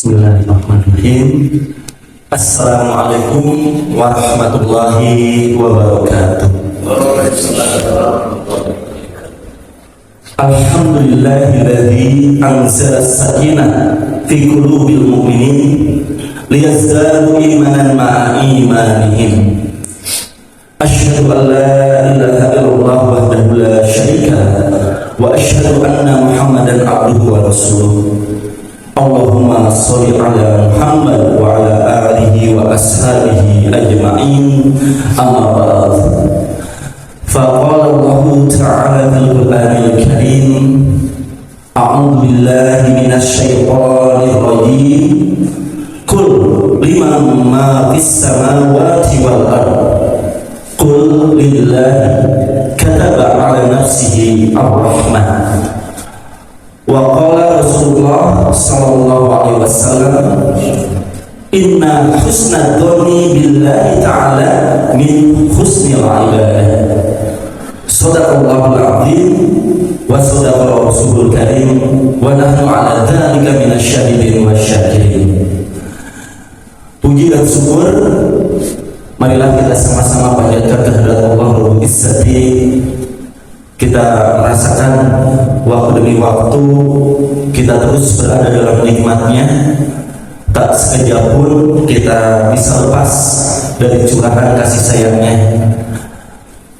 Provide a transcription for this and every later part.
Bismillahirrahmanirrahim. Assalamualaikum warahmatullahi wabarakatuh. Alhamdulillahilladzi anzala as-sakinah fi qulubil mu'minin liyazdadu imanan ma'a imanihim. Asyhadu an la ilaha illallah wahdahu la syarika lah wa asyhadu anna Muhammadan abduhu wa rasuluh. Allahumma sholli ala Muhammad wa ala alihi wa ashabihi ajma'in. Amma ba'd. Faqala Allah ta'ala fil Qur'anil Karim, a'udzu billahi minasy syaithanir rajim. Qul liman ma fis samawati wal ardh. Qul lillahi kataba ala nafsihi ar-rahmah. Wa qala Rasulullah sallallahu alaihi wasallam, inna husnad dzanni billahi ta'ala min husnil ibadah. Shadaqallahul azim wa shadaqa rasulul karim wa nahnu ala dzalika minasyahidin wasyakirin. Puji dan syukur marilah kita sama-sama panjatkan kehadirat Allah Rabbul Izzati. Kita merasakan waktu demi waktu kita terus berada dalam nikmatnya. Tak sekejap pun kita bisa lepas dari curahan kasih sayangnya.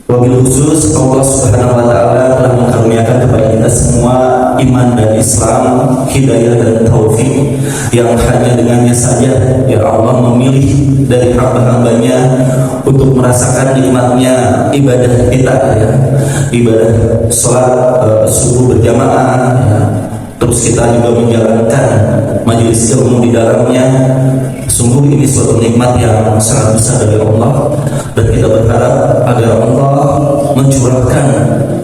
Wabil khusus Allah Subhanahu wa ta'ala telah mengaruniakan kepada kita semua iman dan Islam, hidayah dan taufik yang hanya dengannya saja ya Allah memilih dari hamba-hambanya untuk merasakan nikmatnya ibadah kita ya, ibadah sholat subuh berjamaah ya. Terus kita juga menjalankan majelis ilmu di dalamnya. Sungguh ini suatu nikmat yang sangat besar dari Allah, dan kita berharap agar Allah mencurahkan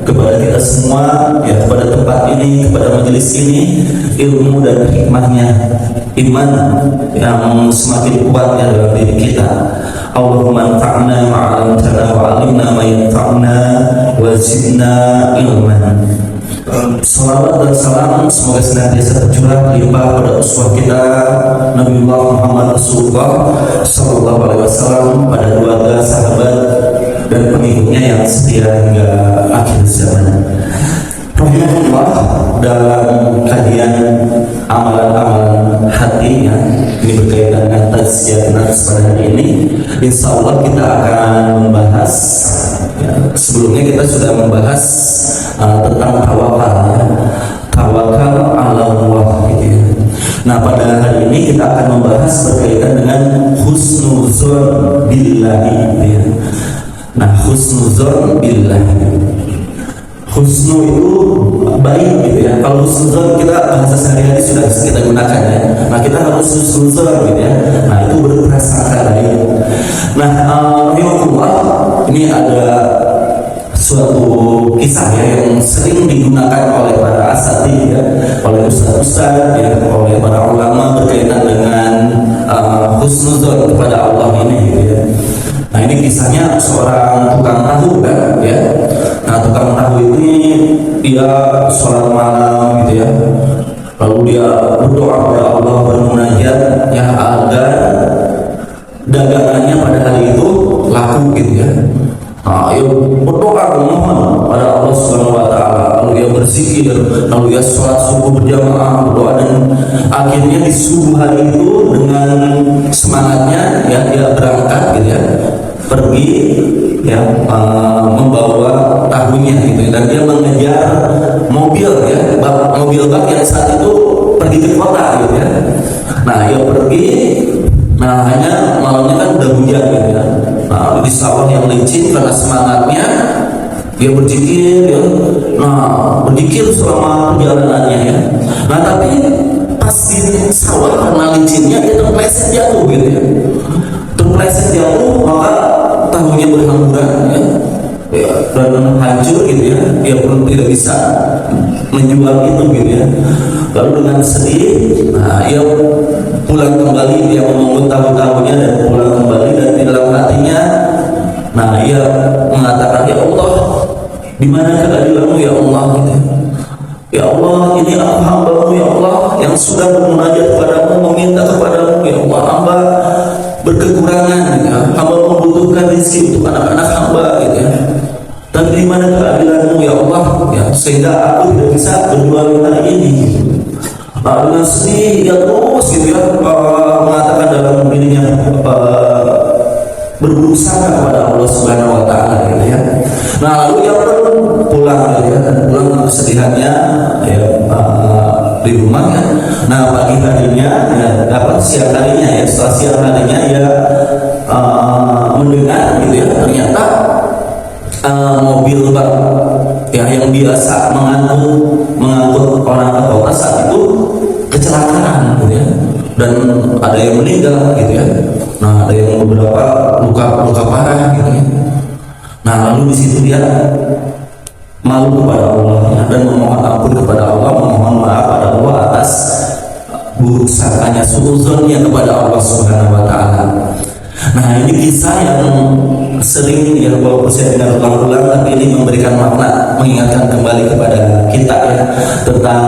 kepada kita semua ya, kepada tempat ini, kepada majelis ini, ilmu dan hikmahnya, iman yang semakin kuat ya dalam diri kita. Allahumma anfa'na ma'alamtana wa alimna ma yanfa'na wa zidna ilman. Salawat dan salam semoga senantiasa tercurah limpah pada uswah kita Nabiullah Muhammad Rasulullah sallallahu alaihi wasallam, pada keluarga, sahabat dan pengikutnya yang setia hingga akhir zaman. Rahimahullah, dalam kajian amalan-amalan hati yang ini berkaitan dengan tazkiyah nafs pada hari ini, insya Allah kita akan membahas ya, sebelumnya kita sudah membahas tentang tawakal ya. Tawakal ala Allah gitu ya. Nah pada hari ini kita akan membahas berkaitan dengan husnuzon billahi gitu ya. Nah husnuzon billahi, husnu itu baik gitu ya. Kalau husnuzon kita bahasa sehari-hari sudah kita gunakan ya. Nah kita harus husnuzon gitu ya. Nah itu berprasangka baik. Nah ini ada suatu kisah ya yang sering digunakan oleh para asatidz ya, oleh ustaz-ustaz ya, oleh para ulama berkaitan dengan husnuzon kepada Allah ini gitu ya. Nah ini kisahnya seorang tukang tahu kan ya. Nah tukang tahu ini dia sholat malam gitu ya, lalu dia berdoa kepada Allah, bermunajat ya agar dagangannya pada hari itu laku gitu ya. Berdoa memohon pada Allah Subhanahu wa ta'ala, lalu dia berzikir, lalu dia sholat subuh berjamaah, berdoa, dan akhirnya di subuh hari itu dengan semangatnya ya dia berangkat gitu ya, pergi ya membawa tahunya gitu, dan dia mengejar mobil ya, mobil bak yang saat itu pergi ke kota gitu ya. Nah dia pergi, nah hanya malamnya kan udah hujan gitu ya. Nah di sawah yang licin, karena semangatnya dia berzikir ya. Nah berzikir selama perjalanannya ya. Nah tapi pas di sawah karena licinnya dia terpleset jatuh gitu ya. Terpleset jatuh, maka tahunya berhamburan ya, dan hancur gitu ya. Dia pun tidak bisa menjual itu gitu ya. Lalu dengan sedih, nah ia pulang kembali, dia memungut tahu-tahunya dan pulang kembali, dan di dalam hatinya, nah ia mengatakan, ya Allah, di mana keadilanmu ya Allah gitu. Ya Allah, ini aku hamba-Mu ya Allah yang sudah bermunajat padamu, meminta rezeki untuk anak-anak hamba gitu ya. Dan di mana keadilanmu ya Allah ya, sehingga aku tidak bisa berjualan hari ini gitu. Dengan sedih ya terus gitu ya, mengatakan dalam dirinya berburuk sangka kepada Allah Subhanahu wa taala gitu ya. Nah, lalu yang pulang gitu ya, pulang kesedihannya ya, di rumah ya. Nah, pagi harinya ya, dapat siang harinya ya, setelah siang harinya ya mendengar gitu ya, ternyata mobil bak ya yang biasa mengangkut orang ke kota saat itu kecelakaan gitu ya, dan ada yang meninggal gitu ya. Nah, ada yang beberapa luka parah gitu ya. Nah, lalu di situ dia malu kepada Allah ya, dan memohon ampun kepada Allah, memohon maaf pada Allah atas buruk sangkanya, suudzonnya kepada Allah Subhanahu wa taala. Nah, ini kisah yang sering ya, walaupun saya dengar ulang-ulang, tapi ini memberikan makna, mengingatkan kembali kepada kita ya, tentang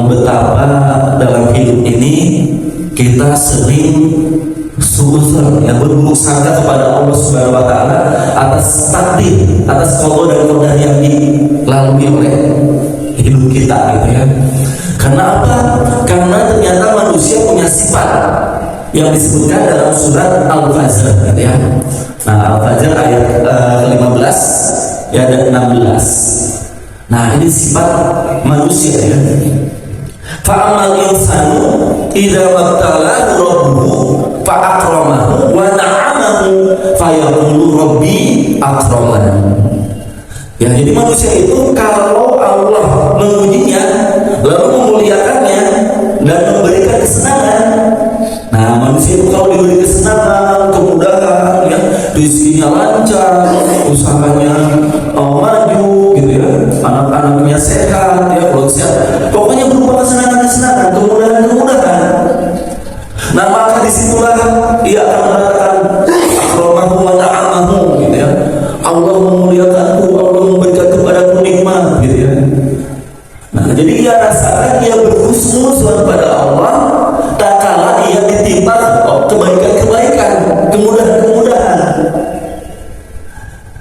betapa dalam hidup ini kita sering suudzon ya, berburuk sangka kepada Allah Subhanahu wa taala atas takdir, atas qada dan qadar yang dilalui oleh hidup kita gitu ya. Karena apa? Karena ternyata manusia punya sifat yang disebutkan dalam surat Al-Fajr gitu ya. Nah, Al-Fajr ayat 15 ya, dan 16. Nah, ini sifat manusia ya. Fa'amal insanu idza mabtalahu rabbuhu fa'akramahu wa na'amahu fayaqulu rabbi akraman. Ya, jadi manusia itu kalau Allah mengujinya lalu memuliakannya dan memberikan kesenangan. Nah, manusia itu kalau diberi kesenangan, kemudahan ya, rezekinya lancar, usahanya maju gitu ya, anak-anaknya sehat ya, kalau sehat, pokoknya berupa kesenangan-kesenangan, kemudahan-kemudahan. Nah, maka disitulah ia akan mengatakan akramahu wa na'amahu gitu ya. Allah memuliakanku, Allah memberikan kepadaku nikmat gitu ya. Nah, jadi ia rasakan ia berhusnuzon pada Allah tak kala ia ditimpa kebaikan-kebaikan, kemudahan-kemudahan.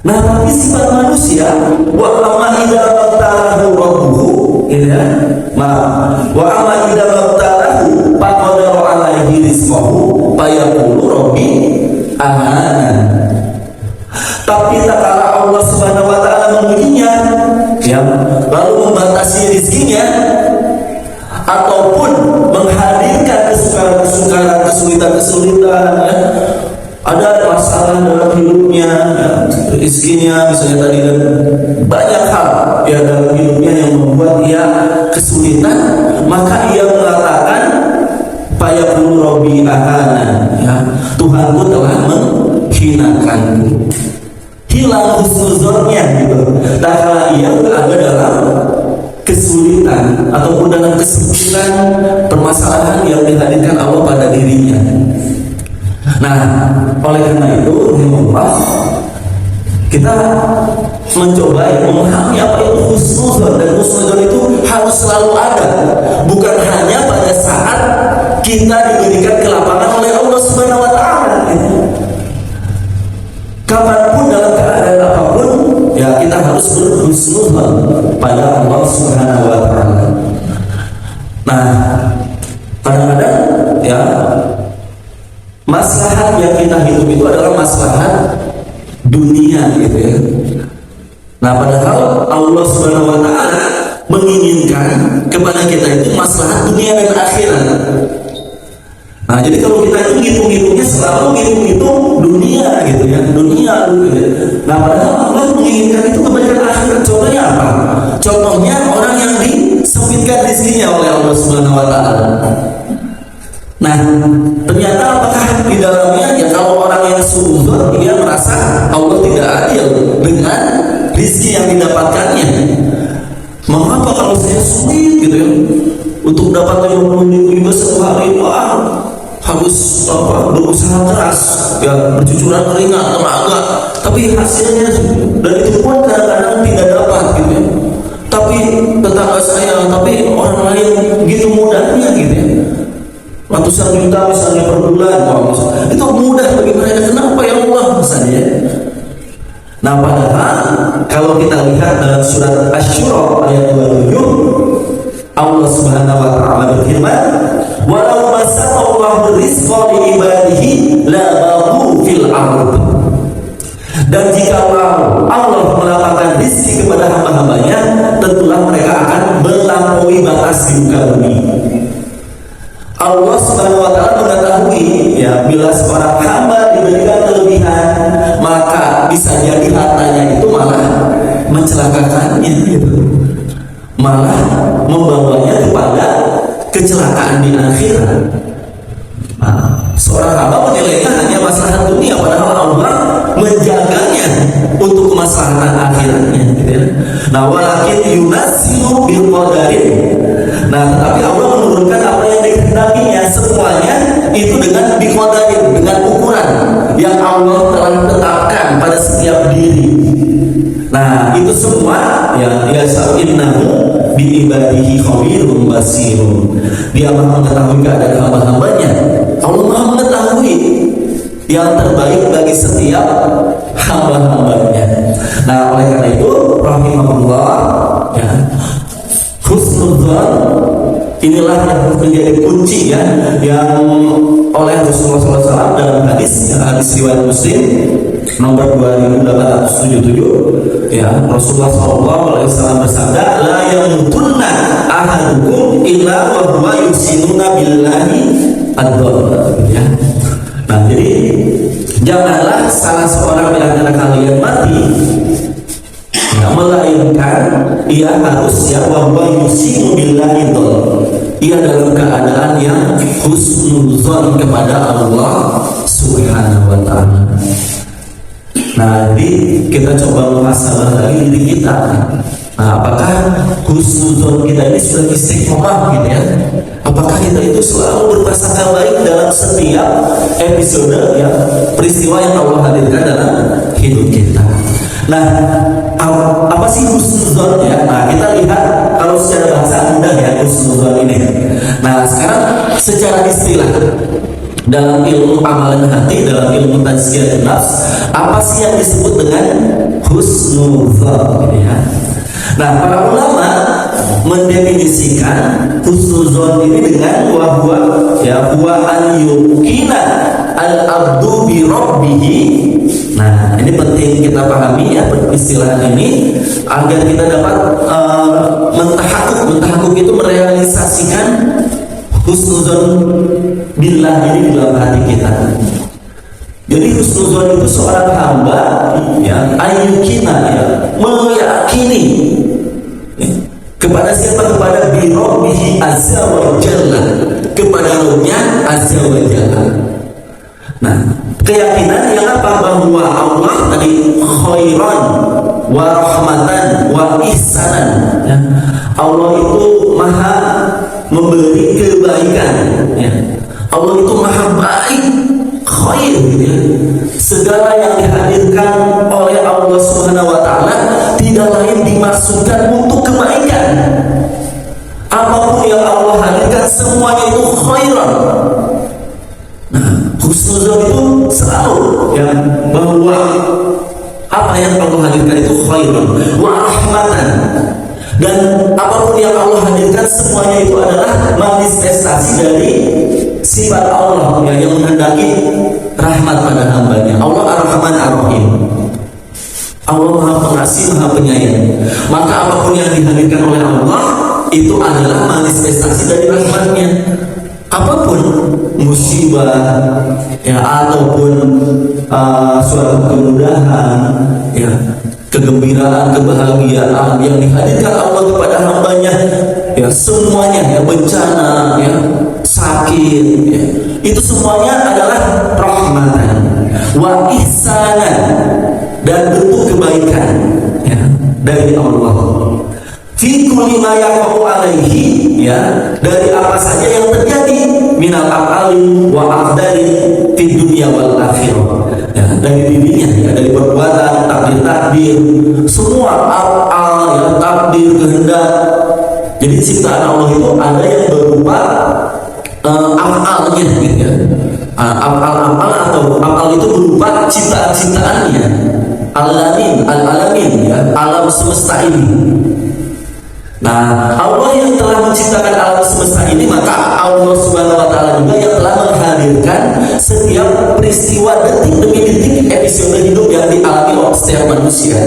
Nah, tapi sifat manusia wa amma idza mabtalahu rabbuhu gitu ya. Wa amma idza mabtalahu faqadara alaihi rizqahu fayaqulu rabbi ahana. Tapi tak kala Allah Subhanahu wa taala mengujinya ya, lalu membatasi rezekinya ataupun menghadirkan kesukaran, kesulitan ya, ada masalah dalam hidupnya ya, rezekinya misalnya tadi, dan banyak hal ya dalam hidupnya yang membuat ia kesulitan, maka ia mengatakan fayaqulu rabbi ahana ya, Tuhanku telah menghinakanku. Hilang husnuzonnya gitu. Tak kala ia berada dalam kesulitan ataupun dalam kesempitan permasalahan yang dihadirkan Allah pada dirinya. Nah, oleh karena itu kita mencoba memahami apa itu husnuzon, dan husnuzon itu harus selalu ada, bukan hanya pada saat kita diberikan kelapangan oleh Allah Subhanahu wa taala. Kapanpun dalam keadaan apapun ya, kita harus berhusnuzon pada Allah Subhanahu wa taala. Nah, kadang-kadang ya maslahat yang kita hidup itu adalah maslahat dunia gitu ya. Nah, padahal Allah Subhanahu wa taala menginginkan kepada kita itu maslahat dunia dan akhirat. Nah, jadi kalau kita itu ngitung-ngitungnya selalu ngitung-ngitung dunia gitu ya, dunia gitu ya. Nah, padahal Allah menginginkan itu kebaikan akhirat. Contohnya apa? Contohnya orang yang disempitkan rezekinya oleh Allah Subhanahu wa taala. Nah, ternyata apakah di dalamnya ya, kalau orang yang suudzon dia merasa Allah tidak adil dengan rezeki yang didapatkannya. Mengapa kalau saya sulit gitu ya untuk dapat 50.000 satu hari, harus berusaha keras ya, bercucuran keringat, tenaga, tapi hasilnya, dan itu pun kadang-kadang tidak dapat gitu ya. Tapi tetangga saya, tapi orang lain gitu mudahnya gitu ya, ratusan juta misalnya per bulan, itu mudah bagi mereka. Kenapa ya Allah misalnya? Nah, padahal kalau kita lihat dalam surat Asy-Syura ayat 27, Allah Subhanahu wa taala berfirman, "Walau basatallahu rizqa li ibadihi la baghu fil ardh." Dan jika Allah melapangkan rezeki kepada hamba-hambanya, tentulah mereka akan melampaui batas di muka bumi. Allah Subhanahu wa taala mengetahui ya, bila seorang hamba diberikan kelebihan, maka bisa jadi hartanya itu malah mencelakakannya gitu. Malah membawanya kepada kecelakaan di akhirat. Nah, seorang hamba menilainya hanya masalah dunia, padahal Allah menjaganya untuk kemaslahatan akhiratnya gitu ya. Nah, walakin yunasilu bil qadarin. Nah, tetapi Allah menurunkan apa yang dikehendakinya, semuanya itu dengan biqadarin, dengan ukuran yang Allah telah tetapkan pada setiap diri. Nah, itu semua ya innahu bi ibadihi khabirun basirun. Dia Maha mengetahui keadaan hamba-hambanya. Allah Maha mengetahui yang terbaik bagi setiap hamba-hambanya. Nah, oleh karena itu rahimahullah ya, husnudzon inilah yang menjadi kunci ya, yang oleh Rasulullah SAW dalam hadis riwayat Muslim nomor 2877 ya, Rasulullah SAW bersabda, la yamutunna ahadukum illa wa huwa yusinuna billahi ad-dhar ya. Nah, jadi janganlah salah seorang di antara kalian mati ya, melainkan ia harus ya wa huwa yusinu billahi ad-dhar, ia dalam keadaan yang husnuzon kepada Allah Subhanahu wa taala. Nah, jadi kita coba muhasabah lagi diri kita. Nah, apakah husnuzon kita ini sudah istiqomah gitu ya? Apakah kita itu selalu berprasangka baik dalam setiap episode ya, peristiwa yang Allah hadirkan dalam hidup kita? Nah, apa sih husnuzon ya? Nah, kita lihat kalau secara bahasa mudah ya husnuzon ini. Nah, sekarang secara istilah dalam ilmu amalan hati, dalam ilmu tazkiyatun nafs, apa sih yang disebut dengan husnuzon gitu ya? Nah, para ulama mendefinisikan husnuzon ini dengan wahwa ya huwa an yuqina al abdu bi rabbih. Nah, ini penting kita pahami ya istilah ini agar kita dapat mentahakuk itu merealisasikan husnuzon billah ini di dalam hati kita. Jadi husnuzon itu seorang hamba ya ayyukina ya meyakini ya, kepada siapa? Kepada bi rabbihi azza wa jalla, kepada Rabbnya azza wa jalla. Nah, keyakinan yang apa? Bahwa Allah tadi khairan wa rahmatan wa ihsanan ya. Allah itu maha memberi kebaikan ya. Allah itu maha baik, khair gitu ya. Segala yang dihadirkan oleh Allah Subhanahu wa taala tidak lain dimaksudkan untuk kebaikan. Apapun yang Allah hadirkan semuanya itu khairan. Nah, husnuzon itu selalu ya, bahwa apa yang Allah hadirkan itu khairan wa rahmatan, dan apapun yang Allah hadirkan semuanya itu adalah manifestasi dari sifat Allah ya, yang menghendaki rahmat pada hambanya. Allah Ar-Rahman Ar-Rahim, Allah Maha Pengasih Maha Penyayang. Maka apapun yang dihadirkan oleh Allah itu adalah manifestasi dari rahmatnya. Apapun musibah ya, ataupun suatu kemudahan ya, kegembiraan, kebahagiaan yang dihadirkan Allah kepada hambanya ya, semuanya ya, bencana ya, sakit ya, itu semuanya adalah rahmatan wa ihsanan, dan bentuk kebaikan ya, dari Allah fi kulli ma yaqa'u alaihi ya, dari apa saja yang terjadi minal af'ali wa aqdari fi dunya wal akhirah ya, dari dirinya ya, dari perbuatan, takdir, semua af'al ya, takdir, kehendak. Jadi ciptaan Allah itu ada yang berupa af'alnya gitu ya. Af'al atau af'al itu berupa ciptaan-ciptaannya Al-alamin ya, alam semesta ini. Nah, Allah yang telah menciptakan alam semesta ini, maka Allah Subhanahu wa taala juga yang telah menghadirkan setiap peristiwa detik demi detik episode hidup yang dialami oleh setiap manusia.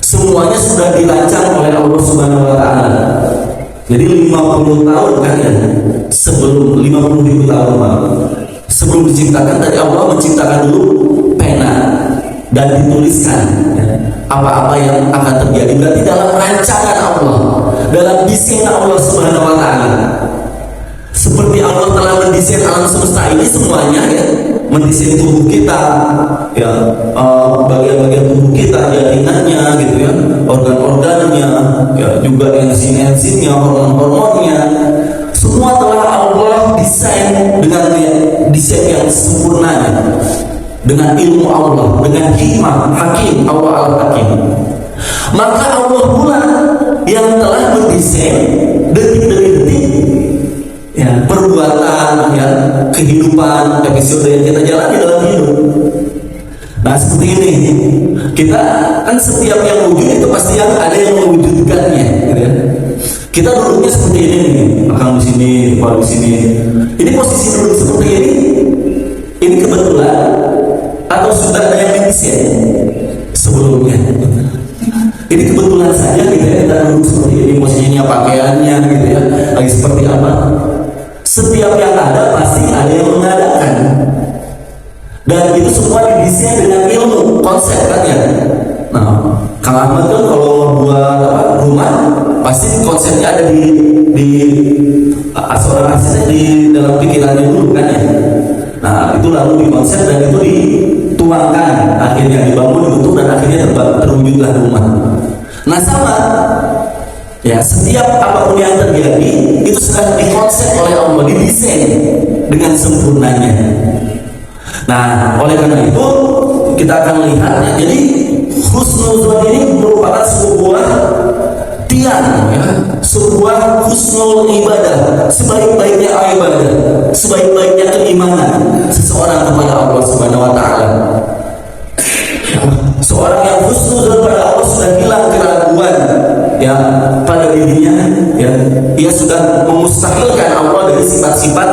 Semuanya sudah dirancang oleh Allah Subhanahu wa taala. Jadi 50 tahun kan ya, sebelum 50.000 tahun sebelum diciptakan, tadi Allah menciptakan dulu pena dan dituliskan apa-apa yang akan terjadi. Berarti dalam rancangan Allah, dalam desain Allah Subhanahu wa taala. Seperti Allah telah mendesain alam semesta ini semuanya ya, mendesain tubuh kita ya, bagian-bagian tubuh kita, jaringannya gitu ya, organ-organnya ya, juga enzim-enzimnya, hormon-hormonnya, semua telah Allah desain dengan desain yang sempurna, dengan ilmu Allah, dengan hikmah hakim Allah al-hakim. Maka Allah pula yang telah mendesain detik demi detik ya, perbuatan ya, kehidupan episode yang kita jalani dalam hidup. Nah seperti ini, kita kan setiap yang wujud itu pasti yang ada yang mewujudkannya gitu ya. Kita duduknya seperti ini nih, akang di sini, kepala di sini. Ini posisi duduk seperti ini kebetulan atau sudah ada yang mendesain sebelumnya. Ini kebetulan saja gitu ya, kita duduk seperti ini, posisinya, pakaiannya gitu ya, lagi seperti apa. Setiap yang ada pasti ada yang mengadakan, dan itu semua didesain dengan ilmu konsep kan ya. Nah, Kang Ahmad kan kalau buat rumah pasti konsepnya ada di seorang arsitek di dalam pikirannya dulu kan ya. Nah itu lalu dikonsep dan itu dituangkan, akhirnya dibangun, dibentuk, dan akhirnya terwujudlah rumah. Nah sama ya, setiap apapun yang terjadi itu sudah dikonsep oleh Allah, didesain dengan sempurnanya. Nah oleh karena itu kita akan lihat ya, jadi husnuzon ini merupakan sebuah tiang ya, sebuah husnul ibadah, sebaik-baiknya ibadah, sebaik-baiknya keimanan seseorang kepada Allah Subhanahu wa taala. Seorang yang husnuzon pada Allah sudah hilang keraguan ya pada dirinya ya, ia sudah memustahilkan Allah dari sifat-sifat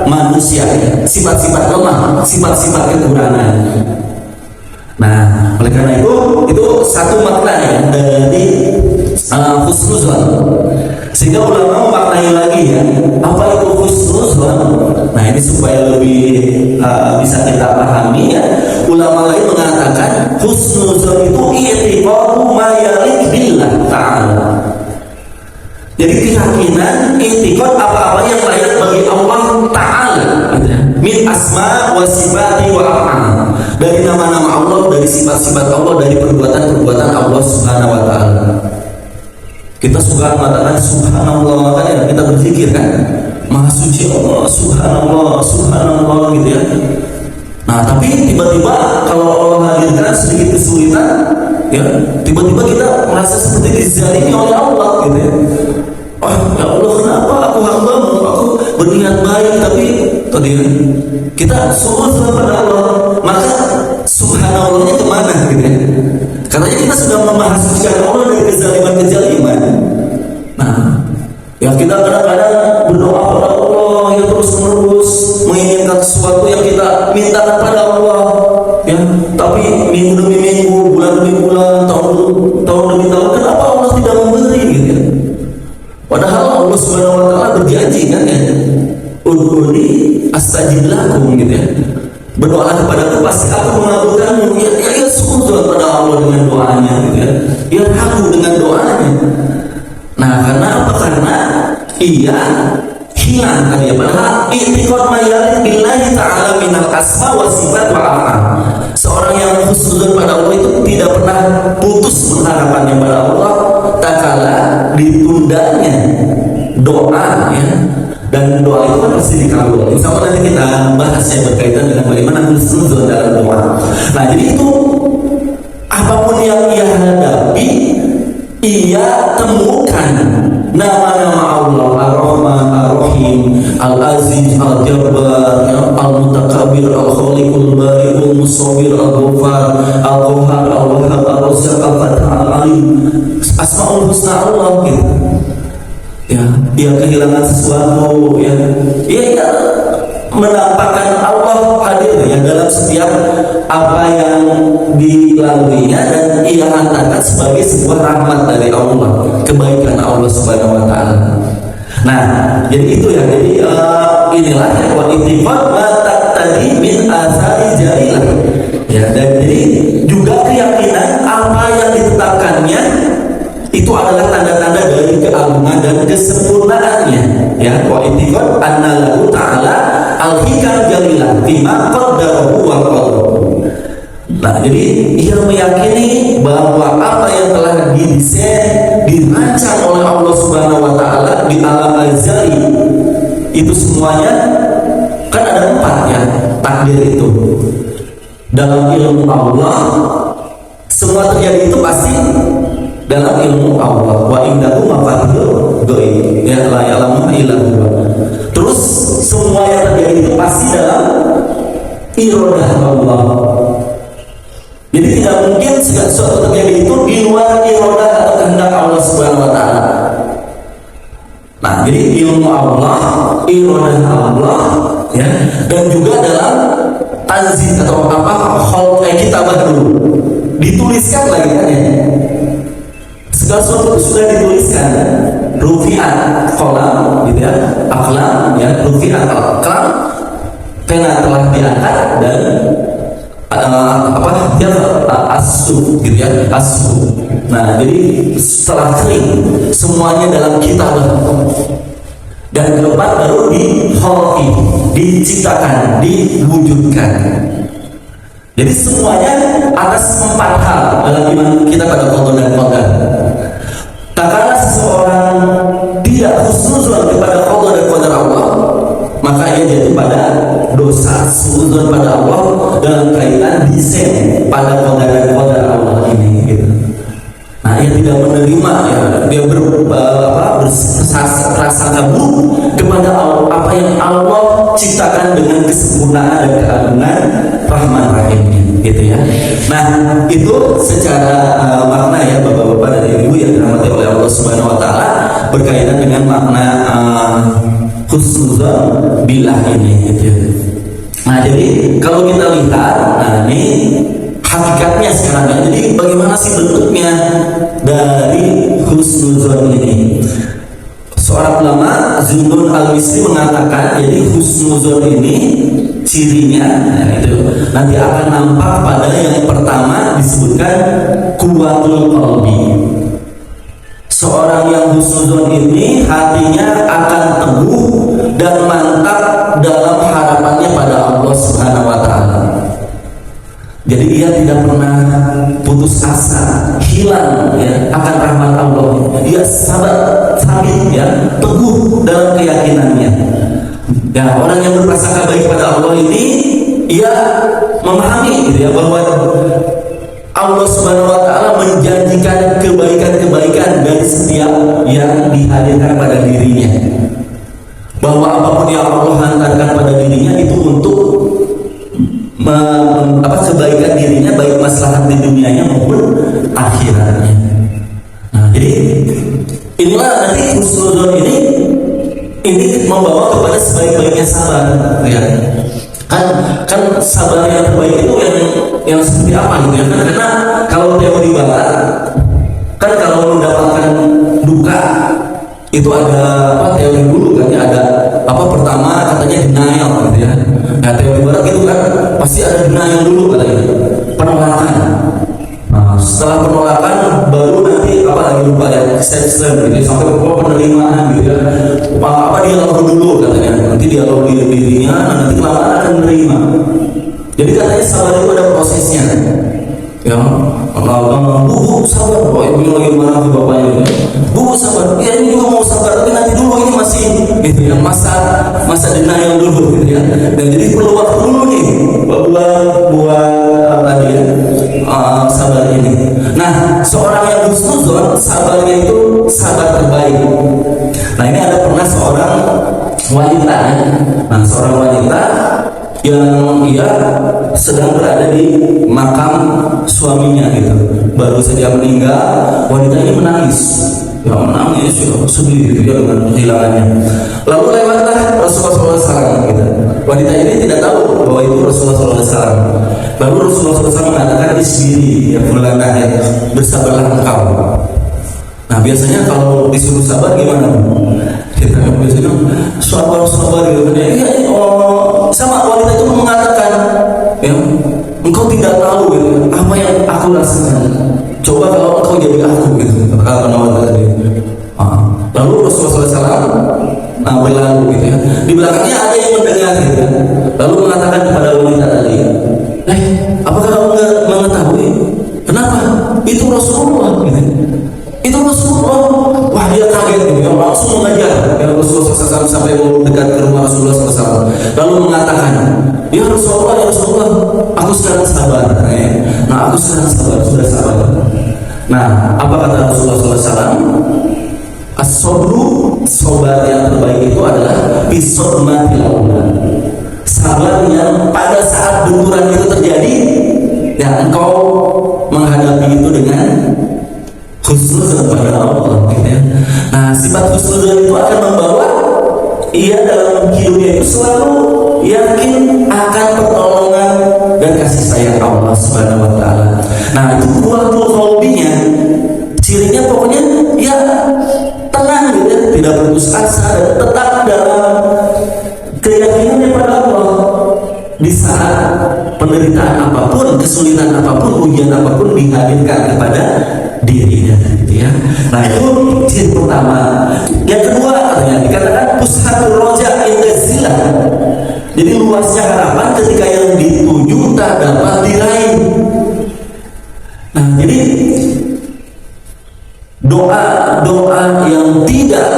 manusia ya, sifat-sifat lemah, sifat-sifat kekurangan. Nah oleh karena itu satu makna ya dari husnuzon, sehingga ulama memaknai lagi ya, apa itu husnuzon. Nah ini supaya lebih bisa kita pahami ya, ulama lain mengatakan husnuzon itu i'tiqadu ma yaliq billah ta'ala. Jadi keyakinan, i'tiqad apa-apa yang layak bagi Allah Ta'ala min asma wa sifati wa af'al, dari nama-nama Allah, dari sifat-sifat Allah, dari perbuatan-perbuatan Allah Subhanahu wa taala. Kita suka mengatakan subhanallah kan ya, kita berzikir kan, maha suci Allah, subhanallah, subhanallah gitu ya. Nah tapi tiba-tiba kalau Allah hadirkan sedikit kesulitan ya, tiba-tiba kita merasa seperti dizalimi oleh Allah gitu ya. Oh ya Allah, kenapa aku hambamu, aku berniat baik tapi tadi kita suruh kepada Allah, maka subhanallahnya kemana gitu ya. Katanya kita sudah memahasucikan Allah dari kezaliman-kezaliman. Nah ya, kita kadang-kadang berdoa kepada Allah ya, terus-menerus menginginkan sesuatu yang kita minta kepada Allah ya, tapi minggu demi minggu, bulan demi bulan, tahun demi tahun, kenapa Allah tidak memberi gitu ya. Padahal Allah Subhanahu wa taala berjanji kan ya, ud'uni astajib lakum gitu ya, berdoalah kepadaku pasti aku mengabulkanmu ya, sujud pada Allah dengan doanya gitu ya, ya aku dengan doanya. Nah karena apa? Karena ia hilang kan ya, padahal i'tiqad mayal billahi ta'ala minal asma wa sifat wa af'al. Seorang yang husnuzon pada Allah itu tidak pernah putus pengharapannya pada Allah, tak kala ditundanya doa ya, dan doa itu kan pasti dikabul. Insya Allah nanti kita bahas yang berkaitan dengan bagaimana husnuzon dalam doa. Nah jadi itu apapun yang ia hadapi, ia temukan nama-nama Allah, Ar-Rahman, Ar-Rahim, Al-Aziz, Al-Jabbar, Al-Mutakabbir, Al-Khaliqul Bari'ul Musawwir, Al-Ghafar, Al-Qahhar, ia menampakkan Allah hadir ya dalam setiap apa yang dilaluinya, dan ia hantarkan sebagai sebuah rahmat dari Allah, kebaikan Allah Subhanahu wa taala. Nah, jadi itu ya. Jadi inilah ya, wa ittifaq ma taqtadi min athari jarilah. Ya, dan jadi juga keyakinan apa yang ditetapkannya itu adalah tanda-tanda dari keagungan dan kesempurnaannya. Ya, wa ittifaq anna lahu ta'ala al-hikam jalilah bima qaddarahu wa qadarahu. Nah, jadi ia meyakini bahwa apa yang telah didesain, dirancang oleh Allah Subhanahu wa taala di alam azali itu semuanya kan ada 4 ya takdir itu. Dalam ilmu Allah semua terjadi itu pasti dalam ilmu Allah. Wa indahu mafatihul ghaib ya la ya'lamu illa huwa. Terus semua yang terjadi itu pasti dalam iradah Allah. Jadi tidak mungkin segala sesuatu terjadi itu di luar iradah atau kehendak Allah Subhanahu wa taala. Nah, jadi ilmu Allah, iradah Allah ya, dan juga dalam tanzil atau kitabah dulu. Dituliskan lagi kan ya. Segala sesuatu sudah dituliskan. Rufi'at qalam gitu ya. Aqlam ya, rufi'at aqlam, pena telah diangkat, dan asu gitu ya, asu. Nah, jadi setelah kering semuanya dalam kitabah, dan keempat baru dikhalqi, diciptakan, diwujudkan. Jadi semuanya atas 4 hal dalam iman kita pada qada dan qadar. Tak kala seseorang tidak husnuzon kepada qada dan qadar Allah, maka ia jatuh pada dosa suzon pada Allah dalam kaitan desain pada qada dan qadar Allah ini gitu. Nah, ia tidak menerima ya, dia berprasangka buruk kepada Allah, apa yang Allah ciptakan dengan kesempurnaan dan keagungan Rahman Rahimnya gitu ya. Nah, itu secara makna ya Bapak-bapak dan Ibu yang dirahmati oleh Allah Subhanahu wa taala berkaitan dengan makna husnuzon billah ini gitu ya. Nah, jadi kalau kita lihat, nah ini hakikatnya sekarang ya. Jadi bagaimana sih bentuknya dari husnuzon ini? Seorang ulama Zunnun Al-Misri mengatakan, jadi husnuzon ini cirinya itu nanti akan nampak pada yang pertama disebutkan kuwatul qalbi. Seorang yang husnuzon ini hatinya akan teguh dan mantap dalam harapannya pada Allah Subhanahu wa taala. Jadi dia tidak pernah putus asa, hilang ya akan rahmat Allah. Dia sabar, sabit ya, teguh dalam keyakinannya. Ya, orang yang berprasangka baik pada Allah ini, ia memahami gitu ya, bahwa Allah Subhanahu wa taala menjanjikan kebaikan-kebaikan dari setiap yang dihadirkan pada dirinya. Bahwa apapun yang Allah hantarkan pada dirinya itu untuk kebaikan dirinya, baik maslahat di dunianya maupun akhiratnya. Nah, jadi inilah nanti husnuzon ini membawa kepada sebaik-baiknya sabar ya. Kan sabar yang terbaik itu yang seperti apa gitu ya. Karena kalau teori barat kan kalau mendapatkan duka itu ada teori dulu kan ya, ada pertama katanya denial gitu ya. Nah, teori barat itu kan pasti ada denial dulu katanya, penolakan. Nah, setelah penolakan baru nanti lagi lupa ya, acceptance gitu, sampai ke penerimaan gitu ya. Dia lalu dulu katanya, nanti dia lalu dirinya, nanti kelamaan akan menerima. Jadi katanya sabar itu ada prosesnya. Ya, Bu sabar, ini lagi marah ke bapaknya gitu. Bu sabar, ya ini juga mau sabar, tapi nanti dulu ini masih gitu ya, masa denial dulu gitu ya. Dan jadi perlu waktu dulu nih buat sabar ini. Nah, seorang yang husnuzon, sabarnya itu sabar terbaik. Nah, ini ada pernah seorang wanita. Nah, seorang wanita yang ia sedang berada di makam suaminya gitu, baru saja meninggal. Wanita ini menangis ya menangis, ya sedih gitu ya dengan kehilangannya. Lalu lewatlah Rasulullah SAW gitu. Wanita ini tidak tahu bahwa itu Rasulullah SAW. Lalu Rasulullah SAW mengatakan isbiri ya fulanah ya, bersabarlah engkau. Nah biasanya kalau disuruh sabar gimana? Kita biasanya sabar gitu kan ya. Oh, sama wanita itu mengatakan ya, engkau tidak tahu gitu apa yang aku rasakan. Coba kalau engkau jadi aku gitu. Lalu Rasulullah SAW berlalu gitu ya. Di belakangnya ada yang mendengar gitu ya. Lalu mengatakan kepada wanita tadi, apakah kamu nggak mengetahui? Kenapa? Itu Rasulullah gitu. Itu Rasulullah. Wah dia kaget gitu ya. Langsung mengajar ya, Rasulullah SAW sampai mau dekat ke rumah Rasulullah SAW. Lalu mengatakan, ya Rasulullah, aku sekarang sabar ya. Nah aku sekarang sabar, sudah sabar. Nah apa kata Rasulullah SAW? As-sabru, sabar yang terbaik itu adalah bisodmatil awal. Sabar yang pada saat benturan itu terjadi, ya engkau menghadapi itu dengan husnuzan kepada Allah gitu ya. Nah sifat husnuzan itu akan membawa ia dalam hidupnya itu selalu yakin akan pertolongan dan kasih sayang Allah Subhanahu wa taala. Nah itu kuwatul qalbinya, cirinya pokoknya ya tenang gitu ya, tidak putus asa dan tetap dalam keyakinan pada Allah di saat penderitaan apapun, kesulitan apapun, ujian apapun dihadirkan kepada dirinya gitu ya. Nah itu ciri pertama. Yang kedua katanya dikatakan pushatul roja indazilah. Jadi luasnya harapan ketika yang dituju tak dapat diraih. Nah jadi doa-doa yang tidak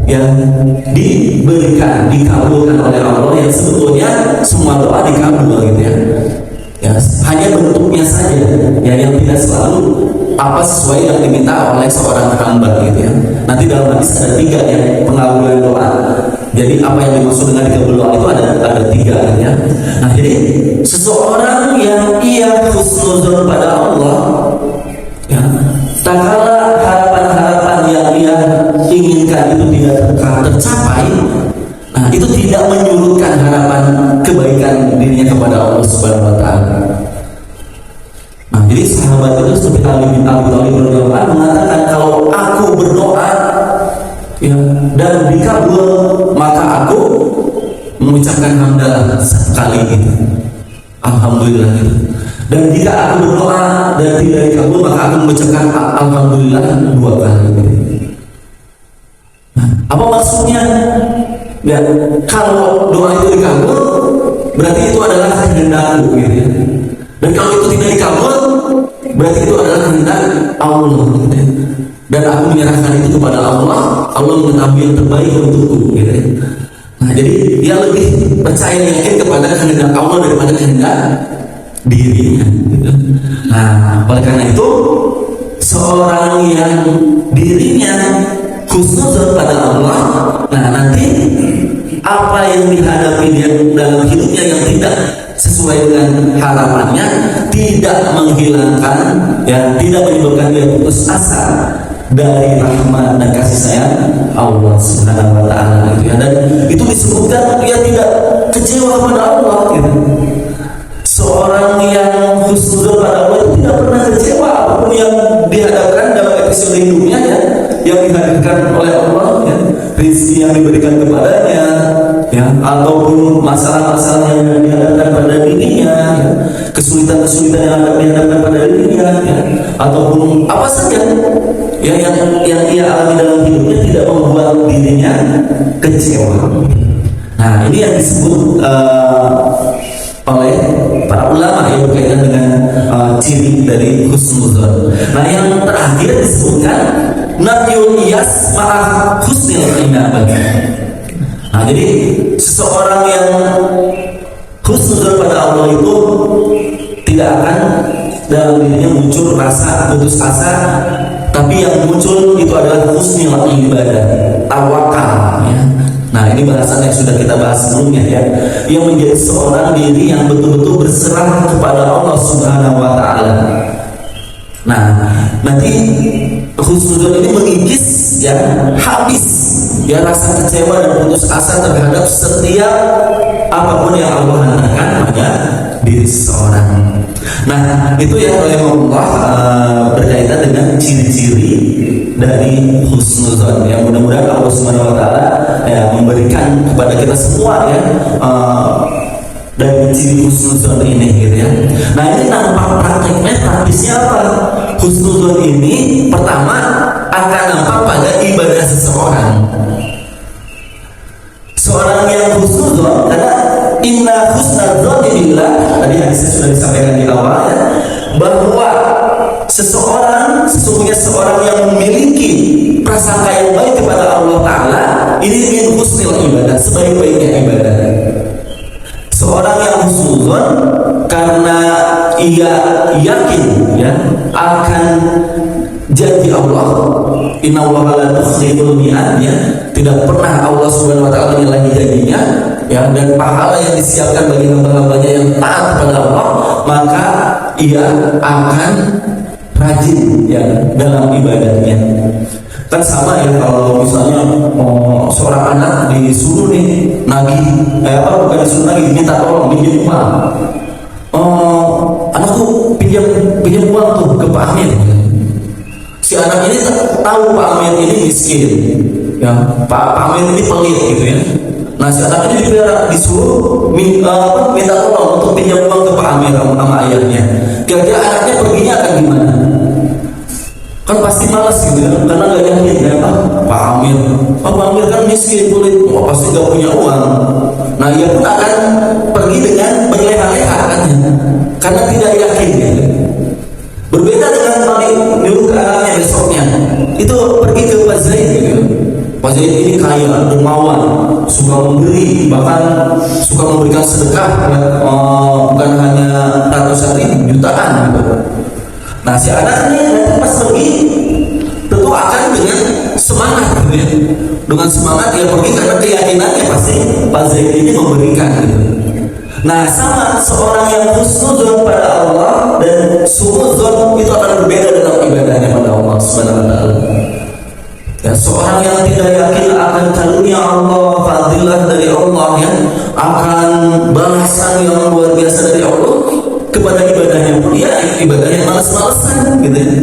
yang diberikan, dikabulkan oleh Allah, yang sebetulnya semua doa dikabul gitu ya. Ya hanya bentuknya saja ya yang tidak selalu apa sesuai yang diminta oleh seorang hamba gitu ya. Nanti dalam hadis ada 3 ya pengabulan doa. Jadi apa yang dimaksud dengan dikabul doa itu ada 3 gitu ya. Nah jadi seseorang yang ia husnuzon pada Allah ya, tak kala harapan-harapan yang dia inginkan itu tidak tercapai, nah itu tidak menyurutkan harapan kebaikan dirinya kepada Allah Subhanahu wa taala. Nah, jadi sahabat itu seperti Ali bin Abi Thalib radhiyallahu anhu mengatakan, kalau aku berdoa ya dan dikabul, maka aku mengucapkan hamdalah sekali gitu. Alhamdulillah gitu. Dan jika aku berdoa dan tidak dikabul, maka aku mengucapkan alhamdulillah 2 kali gitu. Nah, apa maksudnya? Ya, kalau doa itu dikabul, berarti itu adalah kehendakku gitu ya. Dan kalau itu tidak dikabul, berarti itu adalah kehendak Allah gitu ya. Dan aku menyerahkan itu kepada Allah. Allah mengetahui yang terbaik untukku gitu ya. Nah jadi dia lebih percaya yakin kepada kehendak Allah daripada kehendak dirinya gitu. Nah oleh karena itu seorang yang dirinya husnuzon pada Allah, nah nanti apa yang dihadapi dia dalam hidupnya yang tidak sesuai dengan harapannya tidak menghilangkan ya, tidak menyebabkan dia putus asa dari rahmat dan kasih sayang Allah Subhanahu wa taala gitu ya. Dan itu disebutkan dia tidak kecewa kepada Allah gitu. Seorang yang husnuzon pada Allah itu tidak pernah kecewa apapun yang dihadapkan dalam episode hidupnya ya, yang dihadirkan oleh Allah ya, rezeki yang diberikan kepadanya ya, ataupun masalah-masalah yang dihadapkan pada dirinya ya, kesulitan-kesulitan yang dihadapkan pada dirinya ya, ataupun apa saja ya yang ia alami dalam hidupnya tidak membuat dirinya kecewa. Nah ini yang disebut oleh para ulama yang berkaitan dengan ciri dari husnuzon. Nah yang terakhir disebutkan nafyul iyas ma'a husnil inabah. Nah jadi seseorang yang husnuzon pada Allah itu tidak akan dalam dirinya muncul rasa putus asa, tapi yang muncul itu adalah husnul ibadah, tawakal ya. Nah ini bahasan yang sudah kita bahas sebelumnya ya, yang menjadi seorang diri yang betul-betul berserah kepada Allah Subhanahu wa taala. Nah nanti husnuzon ini mengikis ya, habis ya rasa kecewa dan putus asa terhadap setiap apapun yang Allah hantarkan pada diri seseorang. Nah, itu ya Allah berkaitan dengan ciri-ciri dari husnuzon. Yang mudah-mudahan Allah Subhanahu wa taala ya memberikan kepada kita semua ya dari ciri husnuzon ini gitu ya. Nah, ini nampak prakteknya, praktisnya apa? Husnuzon ini pertama akan nampak pada ibadah seseorang. Seorang yang husnuzon, karena inna husnuzon billah, tadi hadisnya sudah disampaikan di awal ya, bahwa sesungguhnya seorang yang memiliki prasangka yang baik kepada Allah Ta'ala, ini min husnil ibadah, sebaik-baiknya ibadah. Seorang yang husnuzon karena ia yakin ya akan janji Allah, inna Allah la tukhliful mi'ad ya, tidak pernah Allah Subhanahu wa taala menyalahi janjinya ya, dan pahala yang disiapkan bagi hamba-hambanya yang taat kepada Allah, maka ia akan rajin ya dalam ibadahnya. Kan sama ya kalau misalnya seorang anak disuruh nih nagih bukan disuruh nagih, minta tolong pinjam uang, anakku pinjam uang tuh ke Pak Amir. Si anak ini tahu Pak Amir ini miskin ya, Pak Amir ini pelit gitu ya. Nah, si anak ini disuruh minta tolong untuk pinjam uang ke Pak Amir sama ayahnya. Kira-kira anaknya perginya akan gimana? Kan pasti malas gitu ya, karena gak yakin ya Pak Amir kan miskin, pelit, pasti gak punya uang. Nah, ia pun akan pergi dengan berleha-leha karena tidak yakin gitu. Berbeda dengan paling nyuruh ke anaknya besoknya, itu pergi ke Pak Zaid gitu. Pak Zaid ini kaya, dermawan, suka memberi, bahkan suka memberikan sedekah ya, bukan hanya ratusan ribu, jutaan gitu. Nah, si anaknya pas pergi tentu akan dengan semangat gitu ya. Dengan semangat dia pergi karena keyakinannya pasti Pak Zaid ini memberikan gitu. Nah, sama seorang yang husnuzon pada Allah dan suudzon itu akan berbeda dalam ibadahnya pada Allah Subhanahu wa taala. Ya, seorang yang tidak yakin akan karunia Allah, fadilah dari Allah ya, akan balasan yang luar biasa dari Allah kepada ibadahnya pun ya ibadahnya malas-malasan gitu ya.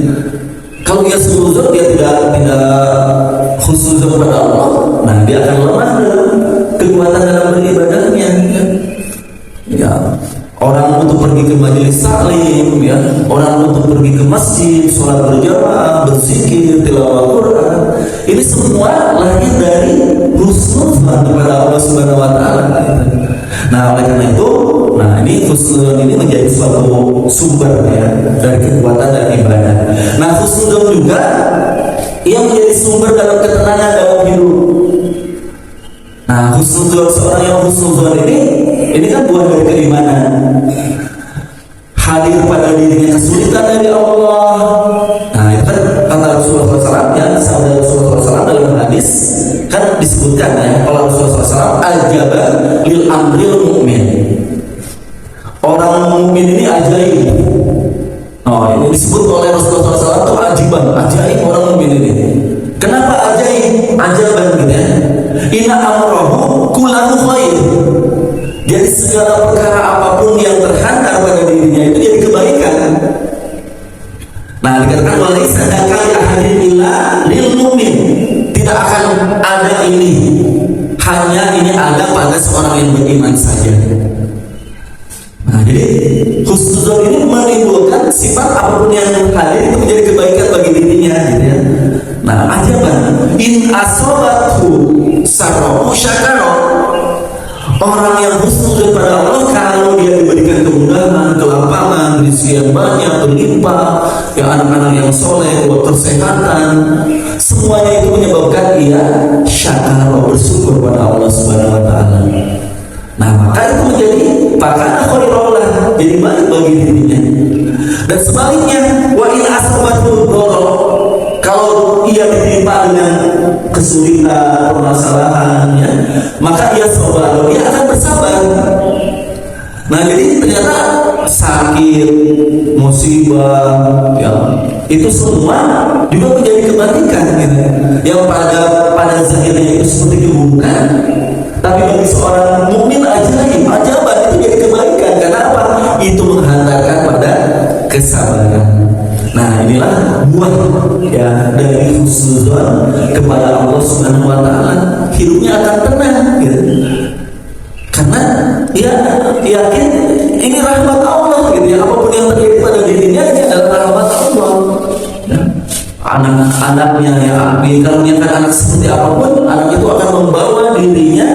Kalau dia suudzon, dia tidak husnuzon pada Allah, nah dia akan lemah dalam kekuatan dalam beribadahnya ya. Orang untuk pergi ke majelis taklim ya, orang untuk pergi ke masjid, sholat berjamaah, berzikir, tilawah Quran, ini semua lahir dari husnuzon kepada Allah Subhanahu wa taala. Nah, oleh karena itu, nah ini husnuzon ini menjadi suatu sumber ya dari kekuatan dan ibadah. Nah, husnuzon juga yang menjadi sumber dalam ketenangan dalam hidup. Nah, husnuzon, seorang yang husnuzon ini kan buah dari keimanan. Hadir pada dirinya kesulitan dari Allah. Nah, itu kan kata Rasulullah SAW ya, sabda Rasulullah SAW dalam hadis kan disebutkan ya, kalau Rasulullah SAW ajaba lil amril mu'min. Orang mukmin ini ajaib. Oh, ini disebut oleh Rasulullah SAW itu ajaib orang mukmin ini. Kenapa ajaib? Ajaban gitu ya. Inna amrohu kullahu khair. Jadi segala perkara apapun yang terhantar pada dirinya itu jadi kebaikan. Nah, dikatakan walaisa kali ahadin illa lil mu'min. Tidak akan ada ini, hanya ini ada pada seorang yang beriman saja. Nah, jadi husnuzon ini menimbulkan sifat apapun yang hadir itu menjadi kebaikan bagi dirinya gitu ya. Nah, ajaban in asobatu sarrohu syakaro. Orang yang husnuzon pada Allah, kalau dia diberikan kemudahan, kelapangan, rezeki yang banyak, berlimpah, ya anak-anak yang soleh, buat kesehatan, semuanya itu menyebabkan ia syakar, bersyukur pada Allah Subhanahu wa taala. Nah, maka itu menjadi pakana khairolah, jadi baik bagi dirinya. Dan sebaliknya, wa in asabatu dharra, kalau ia ditimpa dengan kesulitan, permasalahan ya, maka ia sabar, dia akan bersabar. Nah, jadi ternyata sakit, musibah ya, itu semua juga menjadi kebaikan gitu. Yang pada zahirnya itu seperti keburukan, tapi bagi seorang mukmin ajaib itu jadi kebaikan. Karena apa? Itu menghantarkan pada kesabaran. Nah, inilah buah ya dari husnuzon kepada Allah Subhanahu wa taala. Hidupnya akan tenang gitu. Karena dia yakin ini rahmat Allah gitu ya. Apapun yang terjadi pada dirinya ini adalah rahmat Allah. Ya. Anak-anaknya ya, dikaruniakan anak seperti apapun, anak itu akan membawa dirinya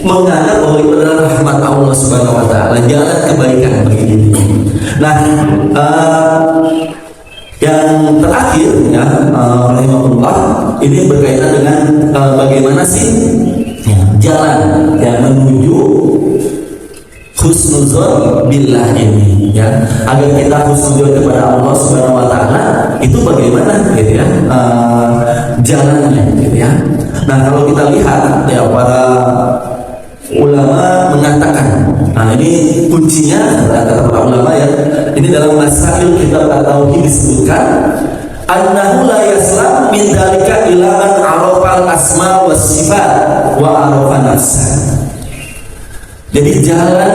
menganggap bahwa itu adalah rahmat Allah Subhanahu wa taala, jalan kebaikan bagi dirinya. Nah, yang terakhir ya, rahimahullah, ini berkaitan dengan bagaimana sih jalan yang menuju husnuzon billah ini ya, agar kita husnuzon kepada Allah Subhanahu wa taala itu bagaimana gitu ya, jalannya gitu ya. Nah, kalau kita lihat ya, para ulama mengatakan, nah ini kuncinya kata para ulama ya, ini dalam masail kitab at-tauhid disebutkan, annahu la yaslam min dzalika illa man arafal asma was sifat wa arafa nafsa. Jadi jalan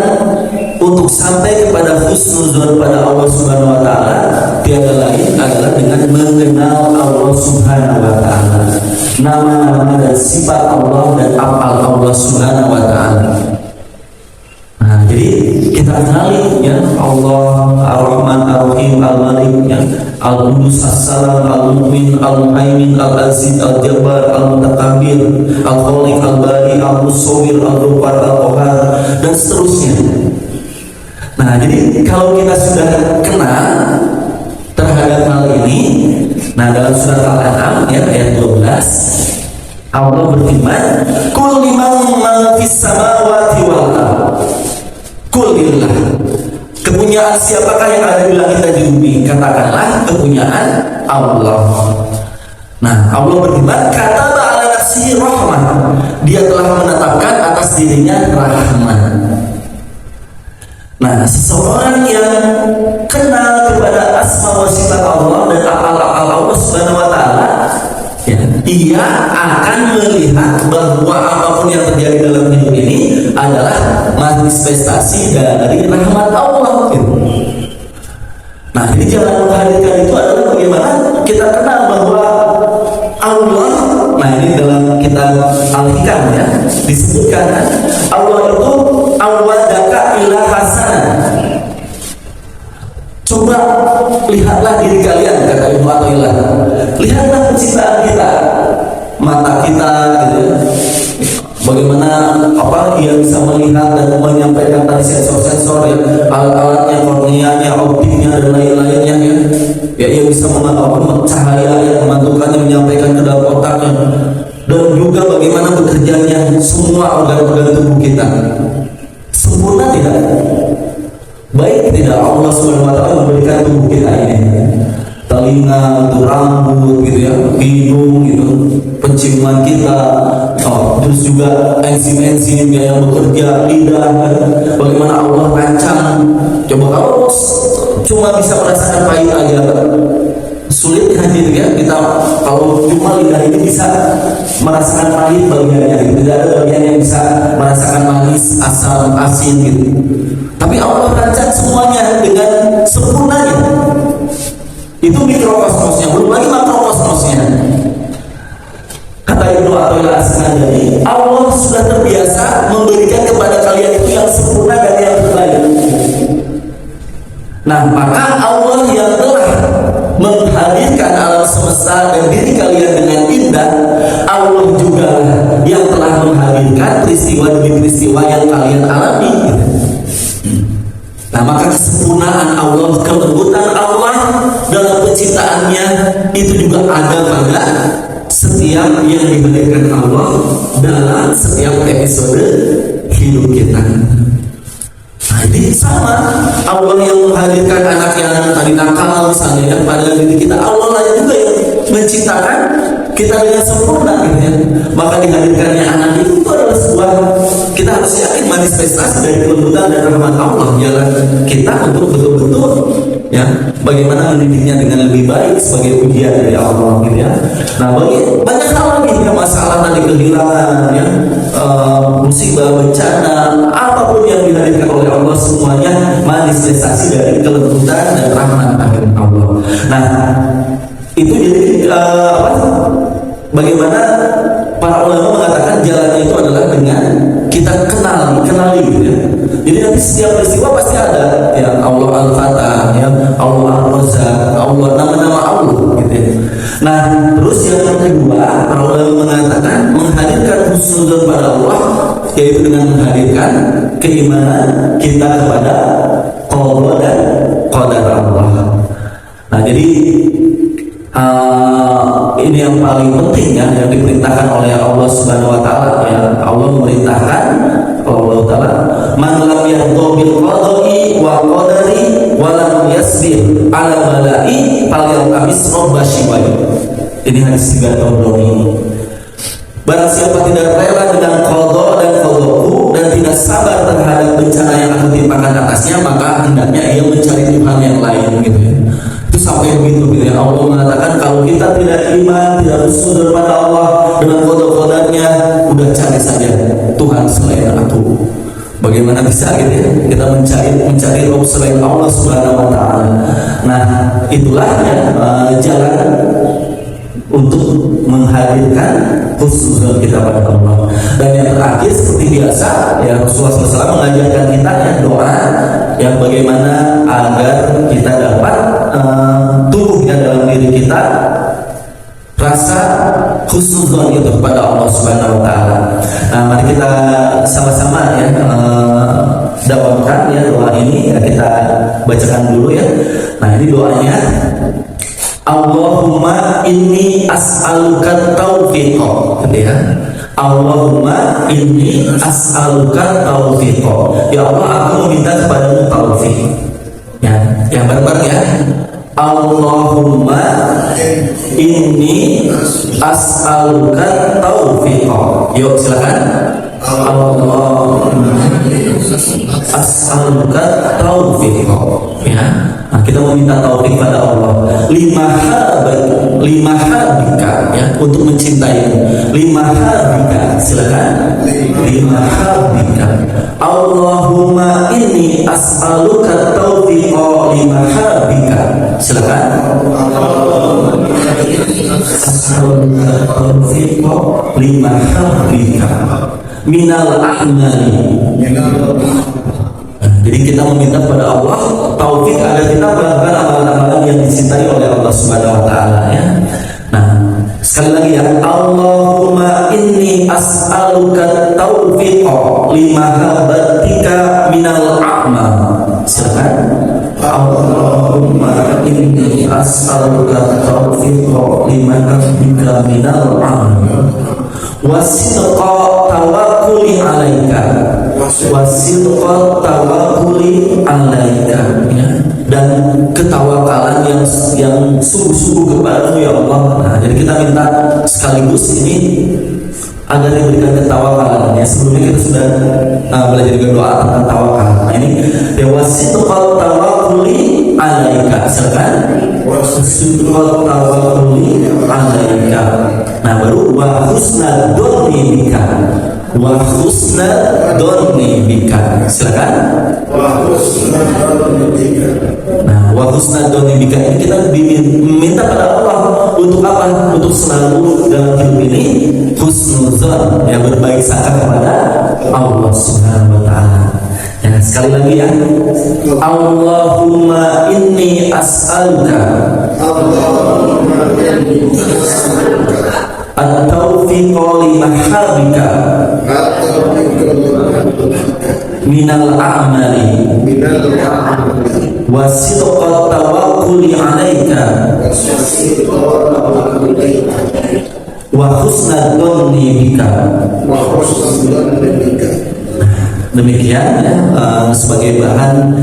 untuk sampai kepada husnuzon pada Allah Subhanahu wa taala tiada lain adalah dengan mengenal Allah Subhanahu wa taala, nama-nama dan sifat Allah dan afal Allah Subhanahu wa taala. Nah, jadi kita kenali ya Allah Ar-Rahman Ar-Rahim Al-Malik ya, Al-Qudus As-Salam Al-Mu'min Al-Muhaimin Al-Aziz Al-Jabbar Al-Mutakabbir Al-Khaliq Al-Bari Al-Musawwir Al-Ghaffar Al-Qahhar dan seterusnya. Nah, jadi kalau kita sudah kenal terhadap hal ini, nah dalam surat Al-An'am ya ayat 12 Allah berfirman, "Qul liman fis samawati wal ardh." Qul lillah. Kepunyaan siapakah yang ada di langit dan di bumi? Katakanlah kepunyaan Allah. Nah, Allah berfirman, "Kataba ala nafsihi rahmah." Dia telah menetapkan atas dirinya rahmat. Nah, seseorang yang kenal kepada asma wa sifat Allah dan afal-afal Allah Subhanahu wa taala, ya, ia akan melihat bahwa apapun yang terjadi dalam hidup ini adalah manifestasi dari rahmat Allah gitu. Nah, jadi jalan menghadirkan itu adalah bagaimana kita kenal bahwa Allah, nah ini dalam kitab Al-Hikam ya disebutkan, Allah itu awadaka ila hasanah. Coba lihatlah diri kalian, kata Ibnu Athaillah. Lihatlah penciptaan kita, mata kita gitu ya. Bagaimana ia bisa melihat dan menyampaikan tadi sensor-sensor ya, alat-alatnya, korneanya, optiknya dan lain-lainnya ya. Ya, ia bisa memantau cahaya yang memantulkannya, menyampaikan ke dalam otaknya, dan juga bagaimana bekerjanya semua organ-organ tubuh kita. Sempurna tidak? Baik tidak Allah Subhanahu wa taala memberikan tubuh kita ini? Telinga, untuk rambut gitu ya, hidung gitu, penciuman kita, terus juga enzim-enzim yang bekerja, lidah, bagaimana Allah rancang. Coba kalau cuma bisa merasakan pahit aja sulit gitu ya, kita kalau cuma lidah ini bisa merasakan pahit bagiannya gitu. Tidak ada bagian yang bisa merasakan manis, asam, asin gitu. Tapi Allah rancang semuanya dengan sempurnanya. Itu mikrokosmosnya, belum lagi makrokosmosnya. Kata Ibnu Athaillah As-Sakandari, Allah sudah terbiasa memberikan kepada kalian itu yang sempurna dan yang terbaik. Nah, maka Allah yang telah menghadirkan alam semesta dan diri kalian dengan indah, Allah juga yang telah menghadirkan peristiwa demi peristiwa yang kalian alami. Nah, maka kesempurnaan Allah, kelembutan Allah dalam penciptaannya itu juga ada pada setiap yang dihadirkan Allah dalam setiap episode hidup kita. Nah, ini sama, Allah yang menghadirkan anak yang tadi nakal misalnya pada diri kita, Allah lah juga yang menciptakan kita dengan sempurna gitu ya. Maka dihadirkannya anak itu adalah sebuah, kita harus yakin manifestasi dari kelembutan dan rahmat Allah, jalan kita untuk betul-betul ya, bagaimana mendidiknya dengan lebih baik sebagai ujian dari Allah gitu ya. Nah, banyak hal lagi ya, masalah tadi kehilangan ya, musibah, bencana, apapun yang dihadirkan oleh Allah semuanya manifestasi dari kelembutan dan rahmat Allah. Nah, itu jadi bagaimana para ulama mengatakan jalannya itu adalah dengan kita kenali gitu ya. Jadi nanti setiap peristiwa pasti ada ya, Allah Al-Fatah ya, Allah Al-Razzaq, Allah, nama-nama Allah gitu ya. Nah, terus yang kedua, para ulama mengatakan menghadirkan husnuzon pada Allah, yaitu dengan menghadirkan keimanan kita kepada qada dan qadar Allah. Nah, jadi ini yang paling penting ya, yang diperintahkan oleh Allah Subhanahu wa taala ya. Allah memerintahkan Allah taala, "Man lam yarda bil qada'i wa qadari wa lam yasbir ala bala'i falyaltamis rabbashiwai." Ini hadis riwayat Tabrani. Barang siapa tidak rela dengan qada dan qadaku dan tidak sabar terhadap bencana yang aku timpakan atasnya, maka hendaknya ia mencari Tuhan yang lain gitu ya. Itu sampai begitu gitu ya. Allah mengatakan kalau kita tidak iman, tidak husnuzon pada Allah dengan qada-qadarnya, udah cari saja Tuhan selain aku. Bagaimana bisa gitu ya, kita mencari Rob selain Allah Subhanahu wa taala. Nah, itulah ya, jalan untuk menghadirkan husnuzon kita pada Allah. Dan yang terakhir seperti biasa ya, Rasulullah SAW mengajarkan kita ya, doa yang bagaimana agar kita dapat tumbuh ya dalam diri kita rasa husnuzon itu kepada Allah Subhanahu wa taala. Nah, mari kita sama-sama ya dawamkan ya doa ini ya, kita bacakan dulu ya. Nah, ini doanya. Allahumma inni as'aluka taufiqa gitu ya. Allahumma inni as'aluka taufiqa. Ya Allah, aku meminta kepadamu taufik. Ya, yang bareng-bareng ya. Allahumma inni as'aluka taufiqa. Yuk silakan. Allahumma as'aluka taufiqa. Ya. Nah, kita meminta taufik pada Allah. Lima habika ya, untuk mencintai. Lima habika, silakan. Lima habika. Allahumma inni as'aluka taufiqa lima habika. Silakan. As'aluka taufiqa lima habika minal a'mali. Jadi kita meminta kepada Allah taufik agar kita melakukan amalan-amalan yang dicintai oleh Allah Subhanahu wa taala ya. Nah, sekali lagi ya, Allahumma inni as'aluka taufiqa lima habbatika minal a'mal. Silakan. Allahumma inni as'aluka taufiqa lima habbatika minal a'mal wasidqa tawakkuli alaika, wasidqa tawakkuli alaika ya, dan ketawakalan yang sungguh-sungguh kepadamu ya Allah. Nah, jadi kita minta sekaligus ini agar diberikan ketawakalan ya. Sebelumnya kita sudah belajar juga doa tentang tawakal. Nah, ini ya, wasidqa tawakkuli alaika. Silakan. Wasidqa tawakkuli alaika. Nah, baru wa husna dhanni bika. Wa husna dhanni bika. Silakan. Wa husna dhanni bika. Nah, wa husna dhanni bika ini kita minta pada Allah untuk apa? Untuk selalu dalam hidup ini husnuzon, yang berbaik sangka kepada Allah Subhanahu wa taala. Ya, sekali lagi ya. Allahumma inni as'aluka at-taufiqa lima habika minal a'mali wa sidqa tawakkuli alaika wa husna dhanni bika. Demikian ya, sebagai bahan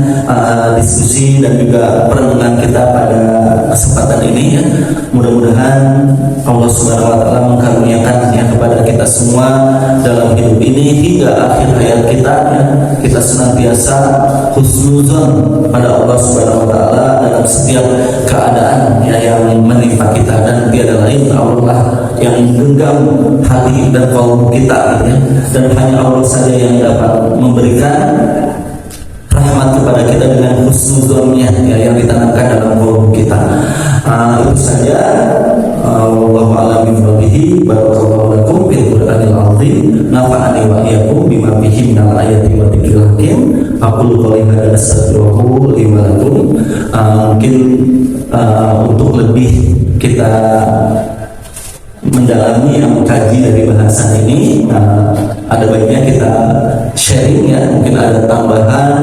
diskusi dan juga perenungan kita pada kesempatan ini ya. Mudah-mudahan Allah Subhanahu wa taala mengkaruniakan ya kepada kita semua dalam hidup ini hingga akhir hayat kita ya. Kita senantiasa husnuzon pada Allah Subhanahu wa taala dalam setiap keadaan ya yang menimpa kita, dan tiada lain Allah yang menggenggam hati dan kalbu kita ya. Dan hanya Allah saja yang dapat memberikan rahmat kepada kita dengan husnuzonnya ya, yang ditanamkan dalam kalbu kita. Itu saja. Wallahu a'lam bishawab. Barakallahu lakum fil Qur'anil azim. Nafa'ani wa iyyakum bima fihi minal ayati wa dzikril hakim. Aqulu qouli hadza astaghfiruhu li wa lakum. Mungkin untuk lebih kita mendalami yang mengkaji dari bahasan ini, ada baiknya kita sharing ya, mungkin ada tambahan